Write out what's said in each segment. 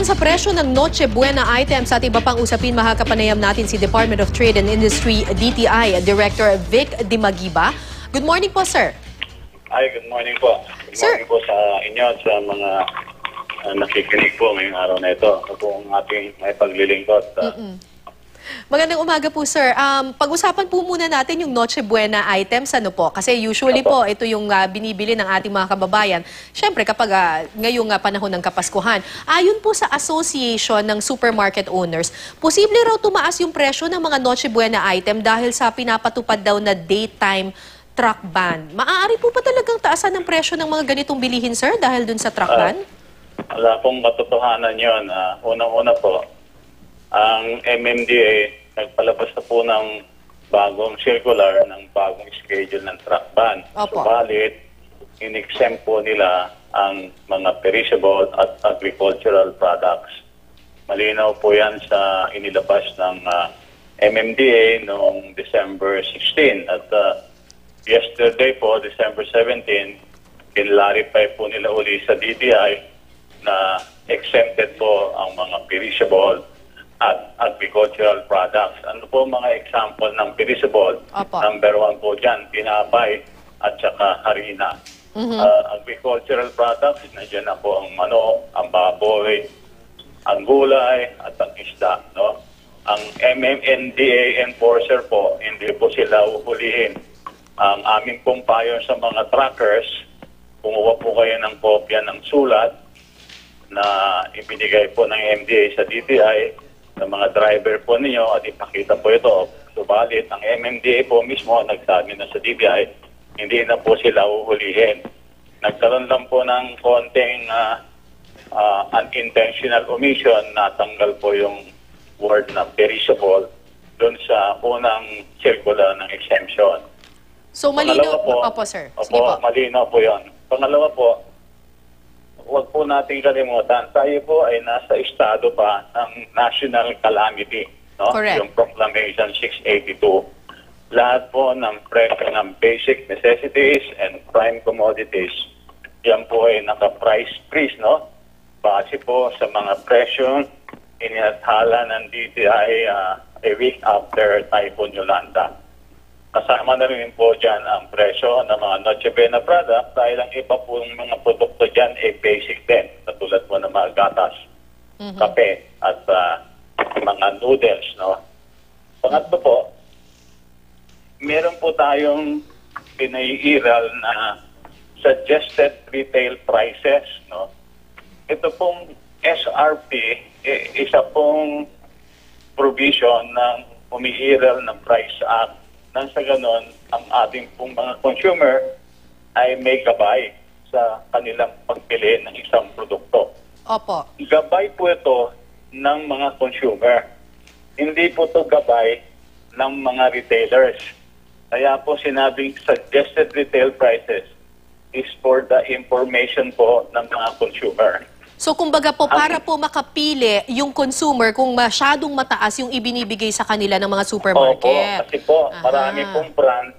naman sa presyo ng Noche Buena items at iba pang usapin, makakapanayam natin si Department of Trade and Industry DTI Director Vic Dimagiba. Good morning po, sir. Ay, good morning po. Good morning po sa inyo at sa mga nakikinig po ngayong araw na ito. Ito po ang ating may paglilingkod. Magandang umaga po, sir. Pag-usapan po muna natin yung Noche Buena items, ano po? Kasi usually po, ito yung binibili ng ating mga kababayan. Siyempre, kapag ngayong panahon ng Kapaskuhan. Ayon po sa Association ng Supermarket Owners, posible raw tumaas yung presyo ng mga Noche Buena item dahil sa pinapatupad daw na daytime truck ban. Maaari po pa talagang taasan ng presyo ng mga ganitong bilihin, sir, dahil dun sa truck ban? Wala pong matotohanan yun. Unang-una po, ang MMDA nagpalabas na po ng bagong circular, ng bagong schedule ng truck ban. Subalit, in-exempt po nila ang mga perishable at agricultural products. Malinaw po yan sa inilabas ng MMDA noong December 16. At yesterday po, December 17, kinlarify po nila uli sa DTI na exempted po ang mga perishable at agricultural products. Ano po mga example ng perishable? Number 1 po dyan, tinapay at saka harina. Agricultural products, nandiyan na po ang manok, ang baboy, ang gulay at ang isda. No? Ang MMNDA enforcer po, hindi po sila uhulihin. Ang aming pong payo sa mga truckers, kumuha po kayo ng kopya ng sulat na ibinigay po ng MDA sa DTI sa mga driver po ninyo at ipakita po ito. Subalit, ang MMDA po mismo nagsabi na sa DTI, hindi na po sila uhulihin. Nagkaroon lang po ng konting unintentional omission, natanggal po yung word na perishable doon sa unang circular ng exemption. So, malinaw po, sir. Sige po. Malinaw po yun. Pangalawa po, huwag po natin kalimutan, tayo po ay nasa estado pa ng national calamity. No? Correct. Yung Proclamation 682. Lahat po ng presyo ng basic necessities and prime commodities, yan po ay naka-price freeze, no? Base po sa mga presyo inathala ng DTI a week after Typhoon Yolanda. Kasama na rin po dyan ang presyo ng mga Noche Buena product dahil ang iba po ng mga produkto dyan ay basic din. Katulad po ng mga gatas, kape at mga noodles. No? Pangatlo po, meron po tayong pinaiiral na suggested retail prices. No? Ito pong SRP, isa pong provision ng umiiral ng Price Act. Nang sa ganon, ang ating pong mga consumer ay may gabay sa kanilang pagpili ng isang produkto. Opo. Gabay po ito ng mga consumer. Hindi po ito gabay ng mga retailers. Kaya po sinabing suggested retail prices is for the information po ng mga consumer. So, kumbaga po, para po makapili yung consumer kung masyadong mataas yung ibinibigay sa kanila ng mga supermarket. Opo, kasi po, marami pong brand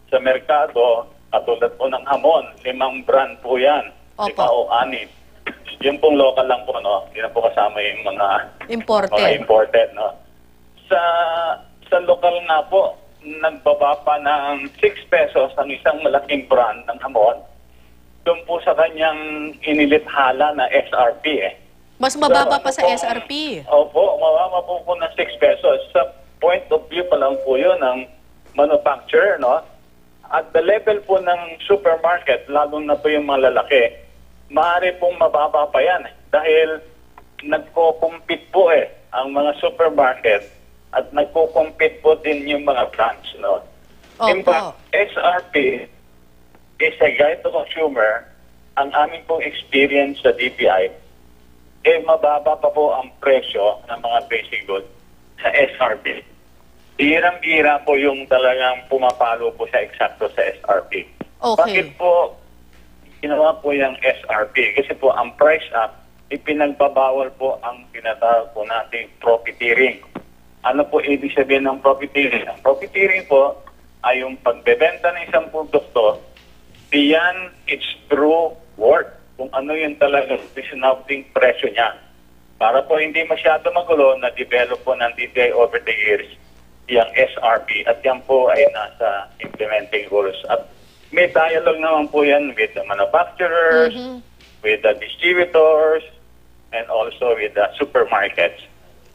sa merkado, katulad po ng hamon, 5 brand po yan. 5 o 6. Yung pong local lang po, no? Hindi na po kasama yung mga imported, no? Sa local nga po, nagbaba pa ng 6 pesos ang isang malaking brand ng hamon. Doon po sa kanyang inilithala na SRP Mas mababa pa sa SRP. Opo, mababa po ng 6 pesos. Sa point of view pa lang po yun ng manufacturer, no? At the level po ng supermarket, lalo na po yung mga lalaki, maaari pong mababa pa yan. Dahil nagko-compete po ang mga supermarket at nagko-compete po din yung mga brands, no? In fact, SRP is a guide to consumer. Ang aming pong experience sa DTI, mababa pa po ang presyo ng mga basic goods sa SRP. Hirang-hira po yung talagang pumapalo po sa eksakto sa SRP. Bakit po ginawa po yung SRP? Kasi po ang price up, ipinagbabawal po ang tinatawag po nating profiteering. Ano po ibig sabihin ng profiteering? Ang profiteering po ay yung pagbebenta ng isang produkto beyond its true worth. Kung ano yung talagang sinabing presyo niya. Para po hindi masyado magulo, na-develop po ng DTI over the years yung SRP at yan po ay nasa implementing rules. At may dialogue naman po yan with the manufacturers, with the distributors, and also with the supermarkets.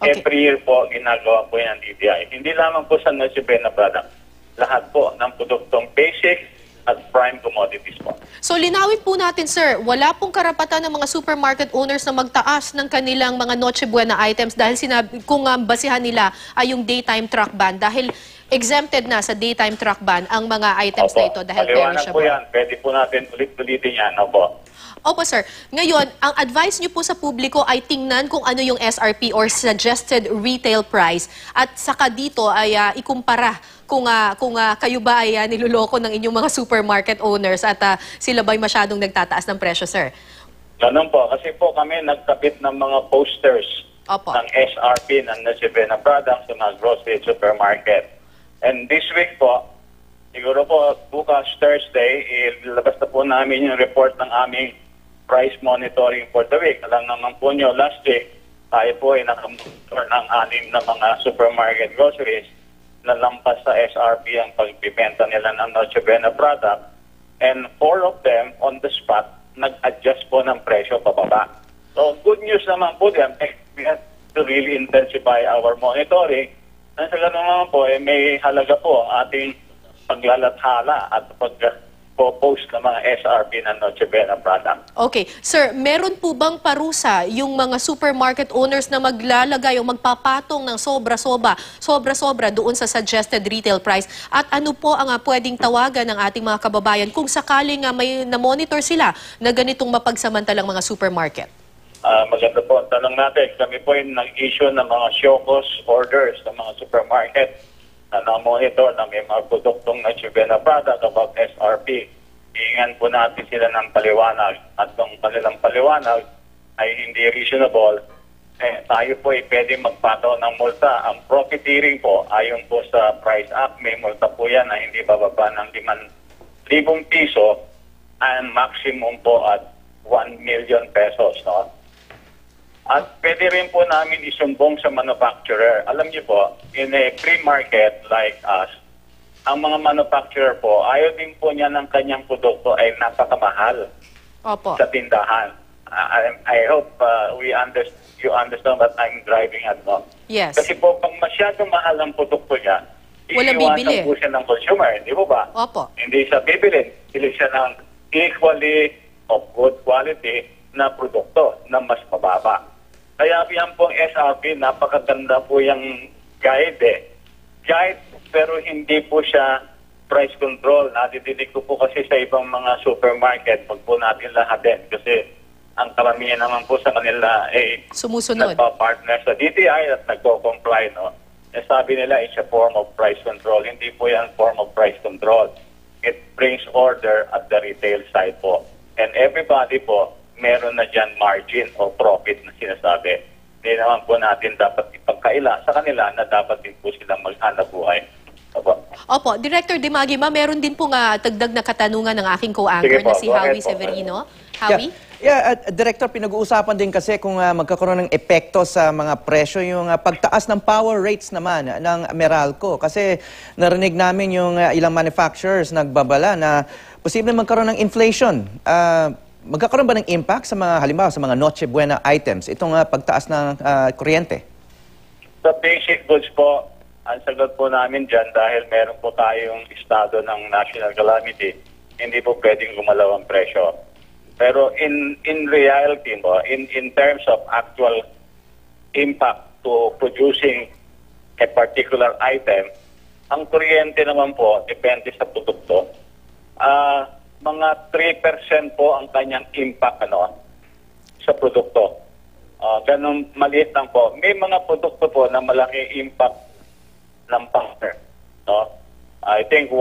Okay. Every year po, ginagawa po yan ng DTI. Hindi lamang po sa Noche Buena product. Lahat po ng produktong basic at prime commodities po. So linawin po natin, sir, wala pong karapatan ng mga supermarket owners na magtaas ng kanilang mga Noche Buena items dahil kung basihan nila ay yung daytime truck ban dahil exempted na sa daytime truck ban ang mga items na ito dahil Paliwanag po perishable. yan. Pwede po natin ulit-ulitin yan. Opo. Opo, sir. Ngayon, ang advice niyo po sa publiko ay tingnan kung ano yung SRP or suggested retail price at saka dito ay ikumpara kung kayo ba ay niloloko ng inyong mga supermarket owners at sila ba'y masyadong nagtataas ng presyo, sir? Ganun po. Kasi po kami nagkabit ng mga posters Opo. ng SRP ng Noche Buena products sa mga grocery supermarket. And this week po, siguro po bukas Thursday, ilabas na po namin yung report ng aming price monitoring for the week. Alam naman po nyo, last week, tayo po ay nakamonitor ng 6 na mga supermarket groceries na lampas sa SRP ang pagbibenta nila ng Noche Buena product. And 4 of them, on the spot, nag-adjust po ng presyo pababa. So, good news naman po din. We have to really intensify our monitoring. At sa ganun naman po, may halaga po ating paglalathala at pag-post ng mga SRP ng Noche Buena product. Okay. Sir, meron po bang parusa yung mga supermarket owners na maglalagay o magpapatong ng sobra-sobra doon sa suggested retail price? At ano po ang pwedeng tawagan ng ating mga kababayan kung sakaling may na-monitor sila na ganitong mapagsamantalang mga supermarket? Maganda po ang tanong natin. Kami po yung nag-issue ng mga show cause orders sa mga supermarket na na-monitor na may mga produktong Noche Buena product about SRP. Iingan po natin sila ng paliwanag at kung kanilang paliwanag ay hindi reasonable, tayo po ay pwede magpataw ng multa. Ang profiteering po, ayon po sa Price Act, may multa po yan na hindi bababa ng 5,000 piso and maximum po at 1 million pesos. No? At pwede rin po namin isumbong sa manufacturer. Alam niyo po, in a free market like us, ang mga manufacturer po, ayaw din po niya ng kanyang produkto ay napakamahal Opo. sa tindahan. I hope you understand what I'm driving at. No? Yes. Kasi po, pag masyadong mahal ang produkto niya, Walang iiwasan bibili. po siya ng consumer. Di po ba? Opo. Hindi siya bibili. Bili siya ng equally of good quality na produkto na mas mababa. Kaya yan pong SRP, napakaganda po yung guide. Guide, pero hindi po siya price control. Nadidinig ko po kasi sa ibang mga supermarket, pag po natin lahatin. Kasi ang karamihan naman po sa kanila ay Sumusunod. nagpa-partner sa DTI at nagko-comply. No? Sabi nila, it's a form of price control. Hindi po yan form of price control. It brings order at the retail side po. And everybody po, meron na dyan margin o profit na sinasabi. Hindi naman po natin dapat ipagkaila sa kanila na dapat din po silang maghanap buhay. Opo. Director Dimagima, meron din po dagdag na katanungan ng aking co-anchor Sige po, na si go ahead Howie po. Severino. Howie? Director, pinag-uusapan din kasi kung magkakaroon ng epekto sa mga presyo yung pagtaas ng power rates naman ng Meralco. Kasi narinig namin yung ilang manufacturers nagbabala na posibleng magkaroon ng inflation. Magkakaroon ba ng impact sa mga, halimbawa, sa mga Noche Buena items, itong pagtaas ng kuryente? Sa basic goods po, ang sagot po namin dyan dahil meron po tayong estado ng national calamity, hindi po pwedeng gumalaw ang presyo. Pero in reality po, in terms of actual impact to producing a particular item, ang kuryente naman po, depende sa produkto, mga 3% po ang kanyang impact sa produkto. Ganun maliit lang po. May mga produkto po na malaki impact ng power. No? I think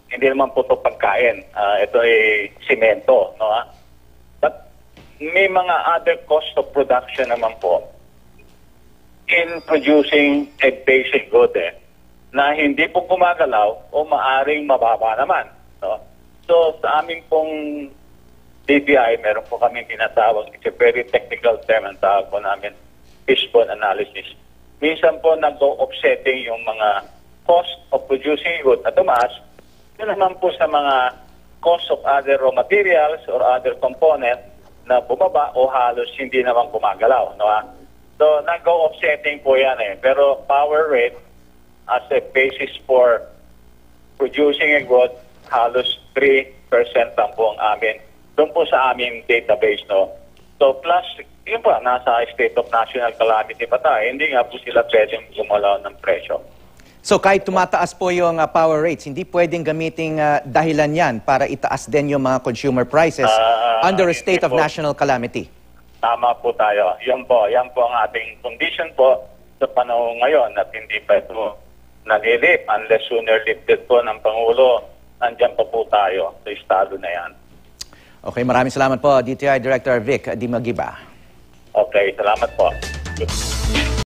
hindi naman po ito pagkain. Ito ay simento. No? But may mga other cost of production naman po in producing a basic good na hindi po gumagalaw o maaring mababa naman. No? So, sa aming pong DTI, meron po kami tinatawag, it's a very technical term, ang tawag po namin, fishbone analysis. Minsan po nag-offsetting yung mga cost of producing wood at tumaas. Yun naman po sa mga cost of other raw materials or other component na bumaba o halos hindi naman gumagalaw. No? So, nag-offsetting po yan eh. Pero power rate as a basis for producing a good, halos 3% lang po ang amin. Doon po sa aming database, no? So, plus, yun po, nasa state of national calamity pa tayo. Hindi nga po sila pwedeng gumalaw ng presyo. So kahit tumataas po yung power rates, hindi pwedeng gamiting dahilan yan para itaas din yung mga consumer prices under a state of national calamity. Tama po tayo. Yan po ang ating condition po sa panahon ngayon at hindi pa ito nalilip unless sooner lifted po ng Pangulo. Nandiyan pa po tayo sa estado na yan. Okay, maraming salamat po, DTI Director Vic Dimagiba. Okay, salamat po.